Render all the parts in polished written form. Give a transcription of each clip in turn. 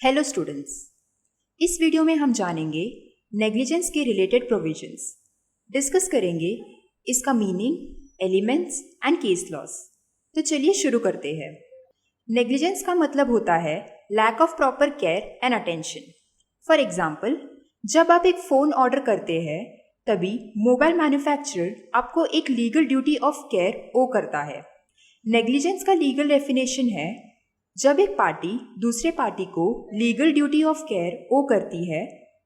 Hello students. इस video में हम जानेंगे नेग्लिजेंस के रिलेटेड प्रोविजंस। डिस्कस करेंगे इसका meaning, elements and case laws. तो चलिए शुरू करते हैं। नेग्लिजेंस का मतलब होता है lack of proper care and attention. For example, जब आप एक फ़ोन ऑर्डर करते हैं तभी मोबाइल मैन्युफैक्चरर आपको एक लीगल ड्यूटी ऑफ केयर ओ करता है। नेग्लिजेंस का लीगल डेफिनेशन है जब एक पार्टी दूसरे पार्टी को लीगल ड्यूटी ऑफ केयर ओ करती है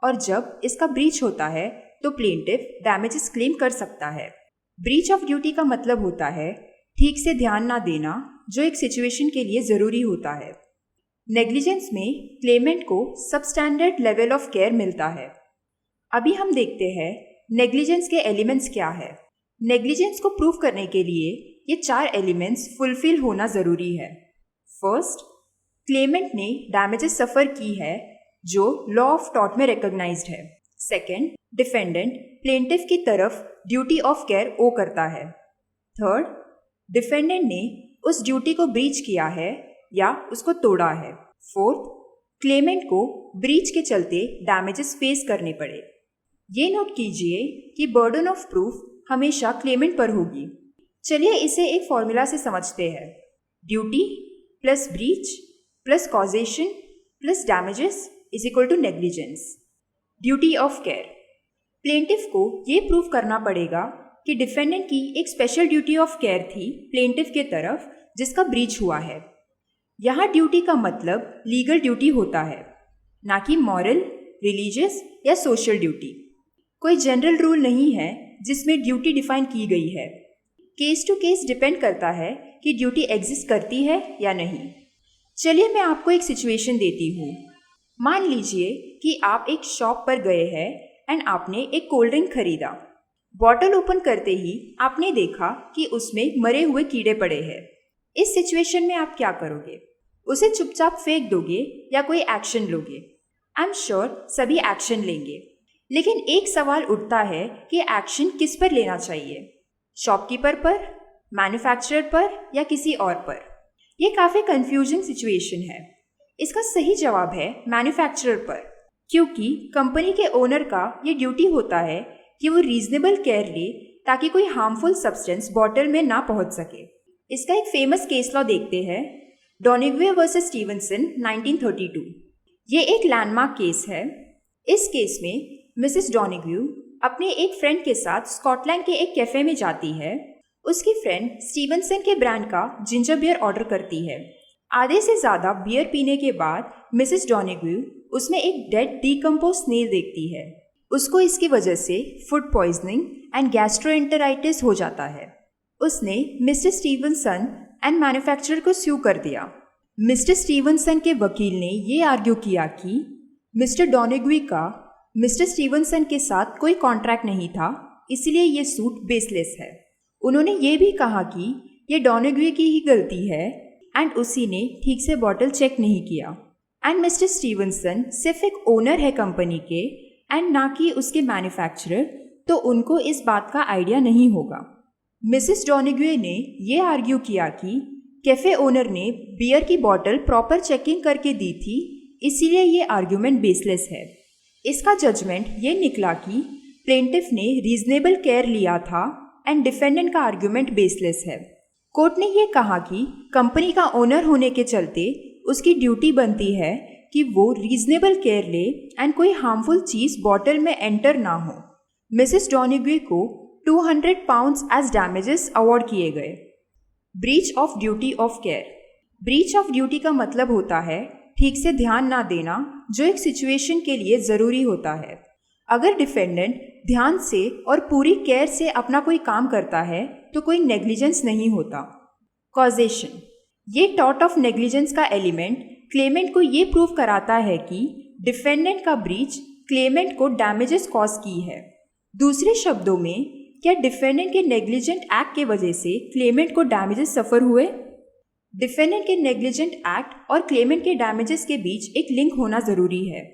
और जब इसका ब्रीच होता है तो प्लेंटिफ डैमेजेस क्लेम कर सकता है। ब्रीच ऑफ ड्यूटी का मतलब होता है ठीक से ध्यान ना देना जो एक सिचुएशन के लिए ज़रूरी होता है। नेग्लिजेंस में क्लेमेंट को सबस्टैंडर्ड लेवल ऑफ केयर मिलता है। अभी हम देखते हैं नेग्लिजेंस के एलिमेंट्स क्या है। नेग्लिजेंस को प्रूव करने के लिए ये 4 एलिमेंट्स फुलफिल होना ज़रूरी है। फर्स्ट, क्लेमेंट ने डैमेजेस सफ़र की है जो लॉ ऑफ टॉर्ट में रिकॉग्नाइज्ड है। सेकेंड, डिफेंडेंट प्लेंटिफ की तरफ ड्यूटी ऑफ केयर ओ करता है। थर्ड, डिफेंडेंट ने उस ड्यूटी को ब्रीच किया है या उसको तोड़ा है। फोर्थ, क्लेमेंट को ब्रीच के चलते डैमेजेस फेस करने पड़े। ये नोट कीजिए कि बर्डन ऑफ प्रूफ हमेशा क्लेमेंट पर होगी। चलिए इसे एक फॉर्मूला से समझते हैं। Duty plus breach plus causation plus damages is equal to negligence. Duty of care, plaintiff को ये प्रूव करना पड़ेगा कि डिफेंडेंट की एक स्पेशल ड्यूटी ऑफ केयर थी प्लेंटिफ के तरफ जिसका ब्रीच हुआ है। यहाँ ड्यूटी का मतलब लीगल ड्यूटी होता है, ना कि मॉरल, रिलीजियस या सोशल ड्यूटी। कोई जनरल रूल नहीं है जिसमें ड्यूटी डिफाइन की गई है। केस टू केस डिपेंड करता है कि ड्यूटी एग्जिस्ट करती है या नहीं। चलिए मैं आपको एक सिचुएशन देती हूँ। मान लीजिए कि आप एक शॉप पर गए हैं एंड आपने एक कोल्ड ड्रिंक खरीदा। बॉटल ओपन करते ही आपने देखा कि उसमें मरे हुए कीड़े पड़े हैं। इस सिचुएशन में आप क्या करोगे? उसे चुपचाप फेंक दोगे या कोई एक्शन लोगे? आई एम श्योर सभी एक्शन लेंगे, लेकिन एक सवाल उठता है कि एक्शन किस पर लेना चाहिए? शॉपकीपर पर, मैन्युफैक्चरर पर या किसी और पर? यह काफ़ी कंफ्यूजिंग सिचुएशन है। इसका सही जवाब है मैन्युफैक्चरर पर, क्योंकि कंपनी के ओनर का ये ड्यूटी होता है कि वो रीजनेबल केयर ले ताकि कोई हार्मफुल सब्सटेंस बॉटल में ना पहुंच सके। इसका एक फेमस केस लॉ देखते हैं, डोनेग्वे वर्सेस स्टीवनसन 1932। ये एक लैंडमार्क केस है। इस केस में मिसेस डोनेग्वे अपने एक फ्रेंड के साथ स्कॉटलैंड के एक कैफे में जाती है। उसकी फ्रेंड स्टीवनसन के ब्रांड का जिंजर बियर ऑर्डर करती है। आधे से ज़्यादा बियर पीने के बाद मिसेस डोनेग्वे उसमें एक डेड डीकम्पोज स्नेल देखती है। उसको इसकी वजह से फूड पॉइजनिंग एंड गैस्ट्रोएंटेराइटिस हो जाता है। उसने मिस्टर स्टीवनसन एंड मैन्युफैक्चरर को स्यू कर दिया। मिस्टर स्टीवनसन के वकील ने ये आर्ग्यू किया कि मिस्टर डोनेग्वे का मिस्टर स्टीवनसन के साथ कोई कॉन्ट्रैक्ट नहीं था, इसलिए ये सूट बेसलेस है। उन्होंने ये भी कहा कि ये डोनेग्वे की ही गलती है एंड उसी ने ठीक से बॉटल चेक नहीं किया एंड मिस्टर स्टीवनसन सिर्फ एक ओनर है कंपनी के एंड ना कि उसके मैन्युफैक्चरर, तो उनको इस बात का आइडिया नहीं होगा। मिसेस डोनेग्वे ने ये आर्ग्यू किया कि कैफ़े ओनर ने बियर की बॉटल प्रॉपर चेकिंग करके दी थी, इसीलिए ये आर्ग्यूमेंट बेसलेस है। इसका जजमेंट ये निकला कि प्लेंटिफ ने रीजनेबल केयर लिया था एंड डिफेंडेंट का आर्ग्यूमेंट बेसलेस है। कोर्ट ने ये कहा कि कंपनी का ओनर होने के चलते उसकी ड्यूटी बनती है कि वो रीजनेबल केयर ले एंड कोई हार्मफुल चीज़ बॉटल में एंटर ना हो। मिसेस डोनेग्वे को 200 पाउंड्स एज डैमेजेस अवार्ड किए गए। Breach of duty of care, breach of duty का मतलब होता है ठीक से ध्यान ना देना जो एक सिचुएशन के लिए ज़रूरी होता है। अगर डिफेंडेंट ध्यान से और पूरी केयर से अपना कोई काम करता है तो कोई नेग्लिजेंस नहीं होता। कॉजेशन, ये टॉर्ट ऑफ नेग्लिजेंस का एलिमेंट क्लेमेंट को ये प्रूव कराता है कि डिफेंडेंट का ब्रीच क्लेमेंट को डैमेजेस कॉज की है। दूसरे शब्दों में, क्या डिफेंडेंट के नेग्लिजेंट एक्ट के वजह से क्लेमेंट को डैमेजेस सफ़र हुए? डिफेंडेंट के नेग्लिजेंट एक्ट और क्लेमेंट के डैमेजेस के बीच एक लिंक होना ज़रूरी है।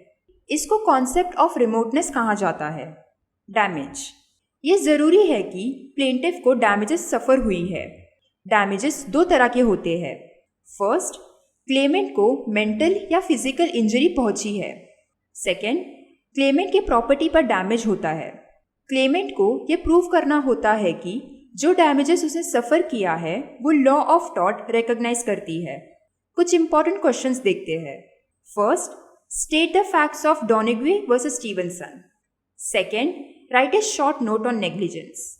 इसको कॉन्सेप्ट ऑफ रिमोटनेस कहा जाता है। डैमेज, ये ज़रूरी है कि प्लेंटिफ को डैमेजेस सफ़र हुई है। डैमेजेस 2 तरह के होते हैं। फर्स्ट, क्लेमेंट को मेंटल या फिजिकल इंजरी पहुंची है। सेकेंड, क्लेमेंट के प्रॉपर्टी पर डैमेज होता है। क्लेमेंट को यह प्रूव करना होता है कि जो डैमेजेस उसने सफ़र किया है वो लॉ ऑफ टॉर्ट रिकॉग्नाइज करती है। कुछ इंपॉर्टेंट क्वेश्चंस देखते हैं। First, state the facts of Donoghue versus Stevenson. Second, write a short note on negligence.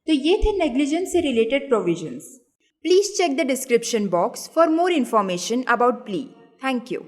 तो ये थे नेग्लिजेंस से related provisions. Please check the description box for more information about प्ली। Thank you.